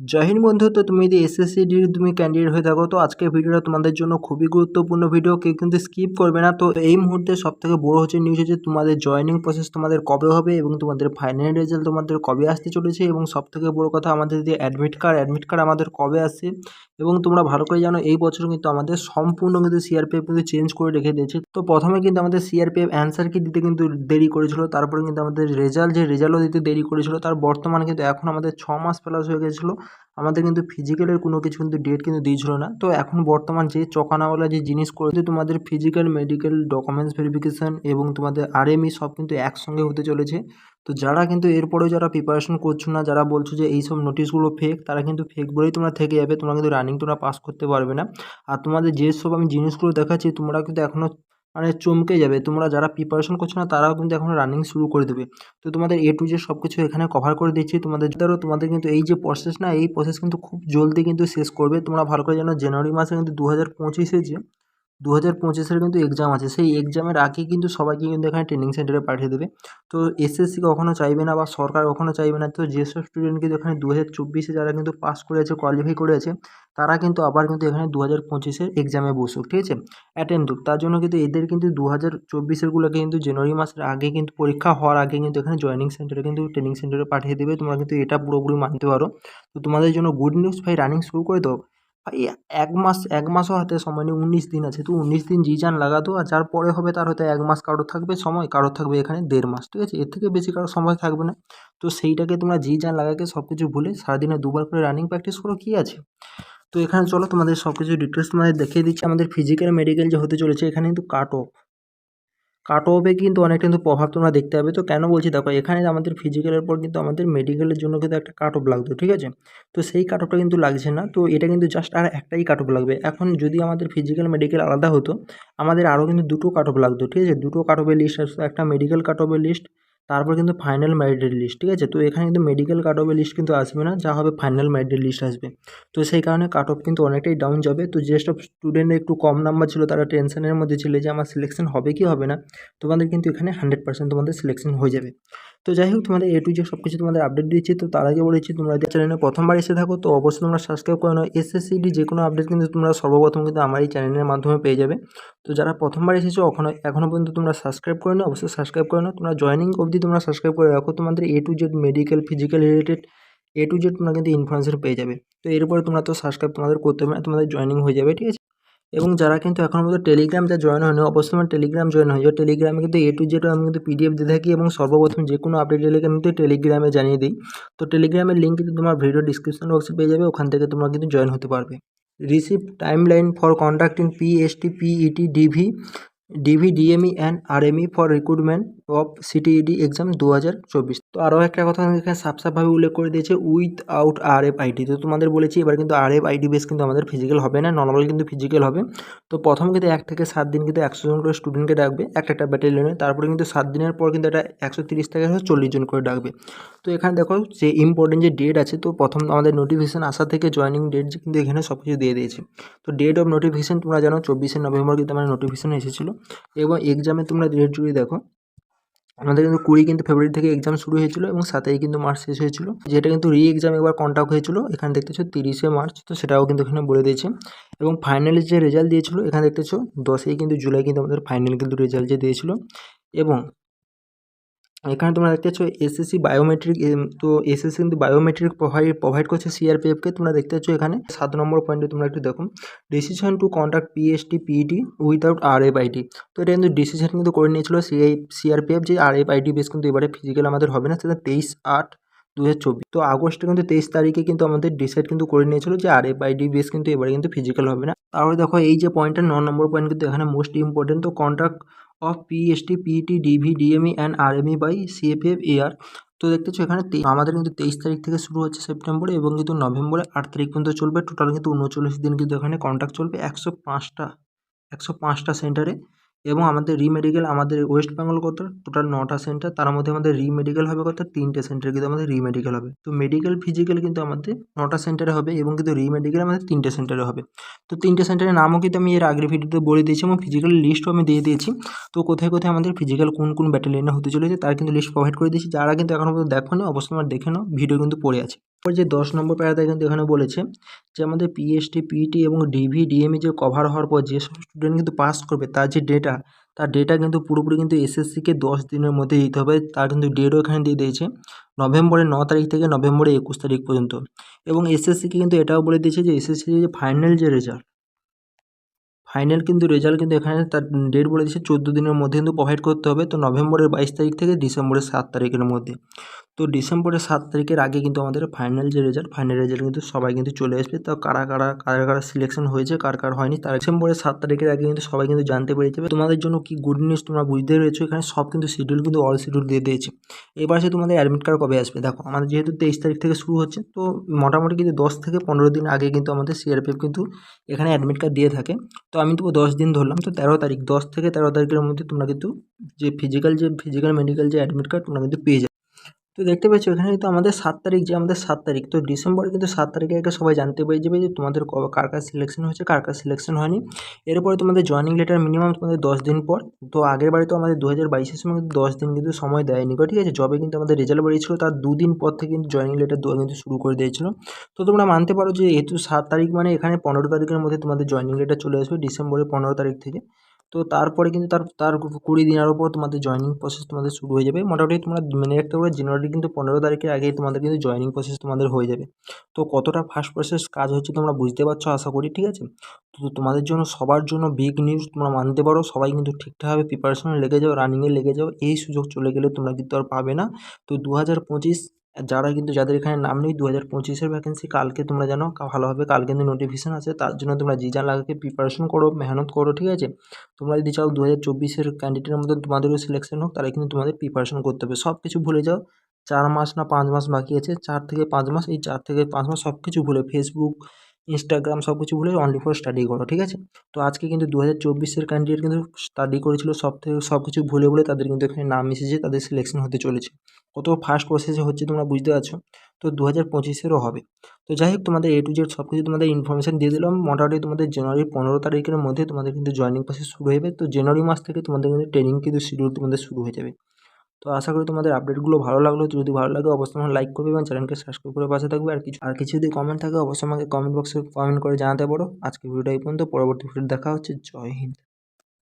জয় হিন্দ বন্ধু। তো তুমি যদি এসএসসিডির তুমি ক্যান্ডিডেট হয়ে থাকো, তো আজকের ভিডিওটা তোমাদের জন্য খুবই গুরুত্বপূর্ণ ভিডিও, কেউ কিন্তু স্কিপ করবে না। তো এই মুহূর্তে সব থেকে বড় হচ্ছে নিউজ হচ্ছে তোমাদের জয়নিং প্রসেস তোমাদের কবে হবে এবং তোমাদের ফাইনাল রেজাল্ট তোমাদের কবে আসতে চলেছে, এবং সব থেকে বড় কথা আমাদের যে অ্যাডমিট কার্ড আমাদের কবে আসছে। এবং তোমরা ভালো করে জানো এই বছর কিন্তু আমাদের সম্পূর্ণ কিন্তু সিআরপিএফ কিন্তু চেঞ্জ করে রেখে দিয়েছে। তো প্রথমে কিন্তু আমাদের সিআরপিএফ অ্যান্সার কি দিতে কিন্তু দেরি করেছিল, তারপরে কিন্তু আমাদের রেজাল্টও দিতে দেরি করেছিল। তার বর্তমানে কিন্তু এখন আমাদের 6 মাস প্লাস হয়ে গেছিলো, আমাদের কিন্তু ফিজিক্যালের কোনো কিছু কিন্তু ডেট কিন্তু দিয়েছিল না। তো এখন বর্তমান যে চকানাওয়ালা যে জিনিস করেছে, তোমাদের ফিজিক্যাল, মেডিকেল, ডকুমেন্টস ভেরিফিকেশান এবং তোমাদের আরএমই সব কিন্তু একসঙ্গে হতে চলেছে। তো যারা কিন্তু এরপরেও যারা প্রিপারেশন করছো না, যারা বলছো যে এইসব নোটিশগুলো ফেক, তারা কিন্তু ফেক বলেই তোমরা থেকে যাবে, তোমরা কিন্তু রানিং তোমরা পাস করতে পারবে না। আর তোমাদের যেসব আমি জিনিসগুলো দেখাচ্ছি, তোমরা কিন্তু এখনও মানে চমকে যাবে। তোমরা যারা প্রিপারেশন করছো না, তারাও কিন্তু এখন রানিং শুরু করে দেবে। তো তোমাদের এ টু জেড সব কিছু এখানে কভার করে দিচ্ছি। তোমাদের কিন্তু এই যে প্রসেস না, এই প্রসেস কিন্তু খুব জলদি কিন্তু শেষ করবে। তোমরা ভালো করে জানো জানুয়ারি মাসে কিন্তু 2025-এ যে 2025-এর কিন্তু এক্সাম আছে, সেই এক্সামের আগে কিন্তু সবাইকে কিন্তু এখানে ট্রেনিং সেন্টারে পাঠিয়ে দেবে। তো এসএসসি কখনো চাইবে না বা সরকার কখনো চাইবে না। তো যেসব স্টুডেন্ট কিন্তু এখানে 2024-এ যারা কিন্তু পাস করে আছে, কোয়ালিফাই করে আছে, তারা কিন্তু আবার কিন্তু এখানে 2025-এর এক্সামে বসুক, ঠিক আছে, অ্যাটেন্ড হোক। তার জন্য কিন্তু এদের কিন্তু 2024-এরগুলোকে কিন্তু জানুয়ারি মাসের আগে কিন্তু পরীক্ষা হওয়ার আগে কিন্তু এখানে জয়েনিং সেন্টারে কিন্তু ট্রেনিং সেন্টারে পাঠিয়ে দেবে। তোমরা কিন্তু এটা পুরোপুরি মানতে পারো। তো তোমাদের জন্য গুড নিউজ ভাই, রানিং শুরু করে দাও ভাই। 1 মাসও হাতে সময় নেই, 19 দিন আছে। তো 19 দিন জি জান লাগা দো। আর যার পরে হবে তার হয়তো 1 মাস কারোর থাকবে সময়, কারোর থাকবে এখানে 1.5 মাস, ঠিক আছে, এর থেকে বেশি কারোর সময় থাকবে না। তো সেইটাকে তোমরা জি জান লাগাকে সব কিছু ভুলে সারাদিনে 2বার করে রানিং প্র্যাকটিস করো, কী আছে। তো এখানে চলো তোমাদের সব কিছু ডিটেলস তোমাদের দেখিয়ে দিচ্ছি। আমাদের ফিজিক্যাল, মেডিকেল যে হতে চলেছে, এখানে কিন্তু কাট অফে কিন্তু অনেকটা কিন্তু প্রভাব তোমরা দেখতে পাবে। তো কেন বলছি দেখো, এখানে আমাদের ফিজিক্যালের পর কিন্তু আমাদের মেডিকেলের জন্য কিন্তু একটা কাট অফ লাগতো, ঠিক আছে। তো সেই কাট অফটা কিন্তু লাগছে না। তো এটা কিন্তু জাস্ট আর একটাই কাট অফ লাগবে। এখন যদি আমাদের ফিজিক্যাল, মেডিকেল আলাদা হতো, আমাদের আরও কিন্তু দুটো কাট অফ লাগতো, ঠিক আছে। দুটো কাট অফের লিস্ট আসতো, একটা মেডিকেল কাট অফের লিস্ট, তারপর কিন্তু ফাইনাল মেরিটের লিস্ট, ঠিক আছে। তো এখানে কিন্তু মেডিকেল কাট অফের লিস্ট কিন্তু আসবে না, যা হবে ফাইনাল মেরিটের লিস্ট আসবে। তো সেই কারণে কাট অফ কিন্তু অনেকটাই ডাউন যাবে। তো যেসব স্টুডেন্টের একটু কম নাম্বার ছিল, তারা টেনশনের মধ্যে ছিল যে আমার সিলেকশন হবে কি হবে না, তোমাদের কিন্তু এখানে 100% তোমাদের সিলেকশন হয়ে যাবে। তো যাই হোক, তোমাদের এ টু জেড সব কিছু তোমাদের আপডেট দিচ্ছি। তো তার আগে বলেছি, তোমরা যদি চ্যানেলে প্রথমবার এসে থাকো, তো অবশ্যই তোমরা সাবস্ক্রাইব করে নাও। এসএসসিডি যে কোনো আপডেট কিন্তু তোমরা সর্বপ্রথম কিন্তু আমার এই চ্যানেলের মাধ্যমে পেয়ে যাবে। তো যারা প্রথমবার এসেছো এখনও পর্যন্ত তোমরা সাবস্ক্রাইব করে নাও, অবশ্যই সাবস্ক্রাইব করে নাও। তোমরা জয়েনিং অবধি তোমরা সাবস্ক্রাইব করে রাখো, তোমাদের A to Z medical, physical related A to Z তোমরা কিন্তু ইনফরমেশন পেয়ে যাবে। তো এরপরে তোমরা তো সাবস্ক্রাইব তোমাদের করতে হবে না, তোমাদের জয়েনিং হয়ে যাবে, ঠিক আছে। এবং যারা কিন্তু এখনও পর্যন্ত টেলিগ্রাম যা জয়েন হয়নি, অবশ্যই আমার টেলিগ্রাম জয়েন হয়ে যাও। টেলিগ্রামে কিন্তু এ টু জেড আমি কিন্তু পিডিএফ দিয়ে থাকি, এবং সর্বপ্রথম যে কোনো আপডেট এলে কিন্তু টেলিগ্রামে জানিয়ে দিই। তো টেলিগ্রামের লিঙ্ক কিন্তু তোমার ভিডিও ডিসক্রিপশন বক্সে পেয়ে যাবে, ওখান থেকে তোমরা কিন্তু জয়েন হতে পারবে। Receive timeline for conducting PST, PET, DME and RME for recruitment of CTED exam 2024। তো আরও একটা কথা এখানে সাফভাবে উল্লেখ করে দিয়েছে, উইথআউট RFID। তো তোমাদের বলেছি এবার কিন্তু RFID বেস কিন্তু আমাদের ফিজিক্যাল হবে না, নর্মাল কিন্তু ফিজিক্যাল হবে। তো প্রথম কিন্তু 1 থেকে 7 দিন কিন্তু 100 জন করে স্টুডেন্টকে ডাকবে একটা ব্যাটালিয়নে। তারপরে কিন্তু 7 দিনের পর কিন্তু এটা 130 থেকে 40 জন করে ডাকবে। তো এখানে দেখো যে ইম্পর্টেন্ট যে ডেট আছে, তো প্রথম আমাদের নোটিফিকেশান আসা থেকে জয়েনিং ডেট কিন্তু এখানে সব কিছু দিয়ে দিয়েছে। তো ডেট অফ নোটিফিকেশান তোমরা জানো 24শে নভেম্বর কিন্তু আমার নোটিফিকেশান এসেছিলো। এবং এক্সামে তোমরা ডেট জুড়ে দেখো, আমাদের কিন্তু 20 ফেব্রুয়ারি থেকে এক্সাম শুরু হয়েছিল এবং 7 কিন্তু মার্চ শেষ হয়েছিল। যেটা কিন্তু এক্সাম একবার কন্ডাক্ট হয়েছিল, এখানে দেখতেছো 30শে মার্চ, তো সেটাও কিন্তু এখানে বলে দিয়েছে। এবং ফাইনালের যে রেজাল্ট দিয়েছিল, এখানে দেখতেছো 10ই কিন্তু জুলাই কিন্তু আমাদের ফাইনাল কিন্তু রেজাল্ট যে দিয়েছিল। এবং এখানে তোমরা দেখতে পাচ্ছ এসএসসি বায়োমেট্রিক, তো এসএসসি কিন্তু বায়োমেট্রিক প্রোভাইড করছে সিআরপিএফকে। তোমরা দেখতে পাচ্ছ এখানে 7 নম্বর পয়েন্টে তোমরা একটু দেখো, decision to conduct PST PET without RFID। তো এটা কিন্তু ডিসিশন কিন্তু করে নিয়েছিল সিআরপিএফ যে RFID বেস কিন্তু এবারে ফিজিক্যাল আমাদের হবে না, সেটা 23/8/2024। তো আগস্টে কিন্তু 23 তারিখে কিন্তু আমাদের ডিসাইড কিন্তু করে নিয়েছিল যে RFID বেস কিন্তু এবারে কিন্তু ফিজিক্যাল হবে না। তাহলে দেখো এই যে পয়েন্টটা 9 নম্বর পয়েন্ট কিন্তু এখানে মোস্ট ইম্পর্টেন্ট। তো conduct of PST, PET, DME and RME by CAPF এয়ার। তো দেখতেছো এখানে আমাদের কিন্তু 23 তারিখ থেকে শুরু হচ্ছে সেপ্টেম্বরে, এবং কিন্তু নভেম্বরে 8 তারিখ পর্যন্ত চলবে। টোটাল কিন্তু 39 দিন কিন্তু এখানে কন্ট্যাক্ট চলবে 105টা সেন্টারে। এবং আমাদের রিমেডিকেল আমাদের ওয়েস্ট বেঙ্গল কত টোটাল 9টা সেন্টার, তার মধ্যে আমাদের রিমেডিকেল হবে কত 3টে সেন্টার কিন্তু আমাদের রিমেডিকেল হবে। তো মেডিকেল, ফিজিক্যাল কিন্তু আমাদের 9টা সেন্টারে হবে, এবং কিন্তু রিমেডিকেল আমাদের 3টে সেন্টারে হবে। তো 3টে সেন্টারের নামও কিন্তু আমি এর আগের ভিডিওতে বলে দিয়েছি, এবং ফিজিক্যাল লিস্টও আমি দিয়ে দিয়েছি। তো কোথায় কোথায় আমাদের ফিজিক্যাল কোন ব্যাটালিয়নে হতে চলেছে তার কিন্তু লিস্ট প্রোভাইড করে দিয়েছি। যারা কিন্তু এখনও পর্যন্ত দেখোনি, অবশ্যই আমার দেখে নাও, ভিডিও কিন্তু পড়ে আছে। যে 10 নম্বর প্যারাতে কিন্তু এখানে বলেছে যে আমাদের পিএসটি, পিইটি এবং ডিভি, ডিএমই যে কভার হওয়ার পর যেসব স্টুডেন্ট কিন্তু পাস করবে তার যে ডেটা, তার ডেটা কিন্তু পুরোপুরি কিন্তু এসএসসিকে 10 দিনের মধ্যে দিতে হবে। তার কিন্তু ডেটও এখানে দিয়ে দিয়েছে নভেম্বরের 9 তারিখ থেকে নভেম্বরের 21 তারিখ পর্যন্ত। এবং এসএসসিকে কিন্তু এটাও বলে দিয়েছে যে এসএসসি যে ফাইনাল যে রেজাল্ট, ফাইনাল কিন্তু রেজাল্ট কিন্তু এখানে তার ডেট বলে দিয়েছে 14 দিনের মধ্যে কিন্তু প্রোভাইড করতে হবে। তো নভেম্বরের 22 তারিখ থেকে ডিসেম্বরের 7 তারিখের মধ্যে। তো ডিসেম্বরের 7 তারিখের আগে কিন্তু আমাদের ফাইনাল যে রেজাল্ট, ফাইনাল রেজাল্ট কিন্তু সবাই কিন্তু চলে আসবে। তো কারা সিলেকশন হয়েছে, কার হয়নি, তার ডিসেম্বরের 7 তারিখের আগে কিন্তু সবাই কিন্তু জানতে পেরে যাবে। তোমাদের জন্য কি গুড নিউজ, তোমরা বুঝতে পেরেছো, এখানে সব কিন্তু শিডিউল কিন্তু অল শিডিউল দিয়ে দিয়েছে। এবার সে তোমাদের অ্যাডমিট কার্ড কবে আসবে, দেখো আমাদের যেহেতু 23 তারিখ থেকে শুরু হচ্ছে, তো মোটামুটি কিন্তু 10 থেকে 15 দিন আগে কিন্তু আমাদের সিআরপিএফ কিন্তু এখানে অ্যাডমিট কার্ড দিয়ে থাকে। তো আমি তো 10 দিন ধরলাম, তো 13 তারিখ, 10 থেকে 13 তারিখের মধ্যে তোমরা কিন্তু যে ফিজিক্যাল মেডিকেল যে অ্যাডমিট কার্ড তোমরা কিন্তু পেয়ে যাবে। তো দেখতে পাচ্ছ এখানে কিন্তু আমাদের 7 তারিখ, যে আমাদের 7 তারিখ, তো ডিসেম্বরে কিন্তু 7 তারিখে আগে সবাই জানতে পেরে যাবে যে তোমাদের কার সিলেকশন হয়েছে, কার সিলেকশন হয়নি। এরপরে তোমাদের জয়েনিং লেটার মিনিমাম তোমাদের 10 দিন পর। তো আগের বারে তো আমাদের 2022-এর সময় কিন্তু 10 দিন কিন্তু সময় দেয়নি, ঠিক আছে। জবে কিন্তু আমাদের রেজাল্ট বেরিয়েছিল তার 2 দিন পর থেকে কিন্তু জয়েনিং লেটার দেওয়া কিন্তু শুরু করে দিয়েছিল। তো তোমরা মানতে পারো যে যেহেতু 7 তারিখ মানে এখানে 15 তারিখের মধ্যে তোমাদের জয়েনিং লেটার চলে আসবে ডিসেম্বরের 15 তারিখ থেকে। তো তারপরে কিন্তু তার 20 দিনের উপর তোমাদের জয়েনিং প্রসেস তোমাদের শুরু হয়ে যাবে। মোটামুটি তোমরা মেনে রাখতে পারো জানুয়ারি কিন্তু 15 তারিখের আগেই তোমাদের কিন্তু জয়েনিং প্রসেস তোমাদের হয়ে যাবে। তো কতটা ফাস্ট প্রসেস কাজ হচ্ছে তোমরা বুঝতে পারছো আশা করি, ঠিক আছে। তো তোমাদের জন্য সবার জন্য বিগ নিউজ, তোমরা মানতে পারো সবাই কিন্তু ঠিকঠাকভাবে প্রিপারেশনে লেগে যাও, রানিংয়ে লেগে যাও। এই সুযোগ চলে গেলে তোমরা কিন্তু আর পাবে না। তো 2025 যাদের এখানে নাম নেই, 2025-এর ভ্যাকেন্সি কালকে তোমরা জানো ভালোভাবে, কাল কিন্তু নোটিফিকেশন আছে। তার জন্য তোমরা জি জান লাগাকে প্রিপারেশন করো, মেহনত করো, ঠিক আছে। তোমরা যদি চাও 2024-এর ক্যান্ডিডেটের মধ্যে তোমাদেরও সিলেকশন হোক, তাহলে কিন্তু তোমাদের প্রিপারেশন করতে হবে। সব কিছু ভুলে যাও, 4 মাস না 5 মাস বাকি আছে, 4 থেকে 5 মাস, এই 4 থেকে 5 মাস সব কিছু ভুলে, ফেসবুক, ইনস্টাগ্রাম সব কিছু ভুলে অনলি ফর স্টাডি করো, ঠিক আছে। তো আজকে কিন্তু 2024-এর ক্যান্ডিডেট কিন্তু স্টাডি করেছিল সব কিছু ভুলে তাদের কিন্তু এখানে নাম এসেছে, তাদের সিলেকশন হতে চলেছে। কত ফাস্ট প্রসেসে হচ্ছে তোমরা বুঝতে পারছো। তো 2025-এরও হবে। তো যাই হোক, তোমাদের A to Z সব কিছু তোমাদের ইনফরমেশান দিয়ে দিলাম। মোটামুটি তোমাদের জানুয়ারি 15 তারিখের মধ্যে তোমাদের কিন্তু জয়েনিং প্রসেস শুরু হয়ে যাবে। তো জানুয়ারি মাস থেকে তোমাদের কিন্তু ট্রেনিং কিন্তু শিডিউল তোমাদের শুরু হয়ে যাবে। তো আশা করি তোমাদের আপডেটগুলো ভালো লাগলো। যদি ভালো লাগে অবশ্যই আমাকে লাইক করবে এবং চ্যানেলকে সাবস্ক্রাইব করে পাশে থাকবে। আর কিছু যদি কমেন্ট থাকে অবশ্যই আমাকে কমেন্ট বক্সে কমেন্ট করে জানাতে পারো। আজকে ভিডিওটা এই পর্যন্ত, পরবর্তী ভিডিও দেখা হচ্ছে। জয় হিন্দ।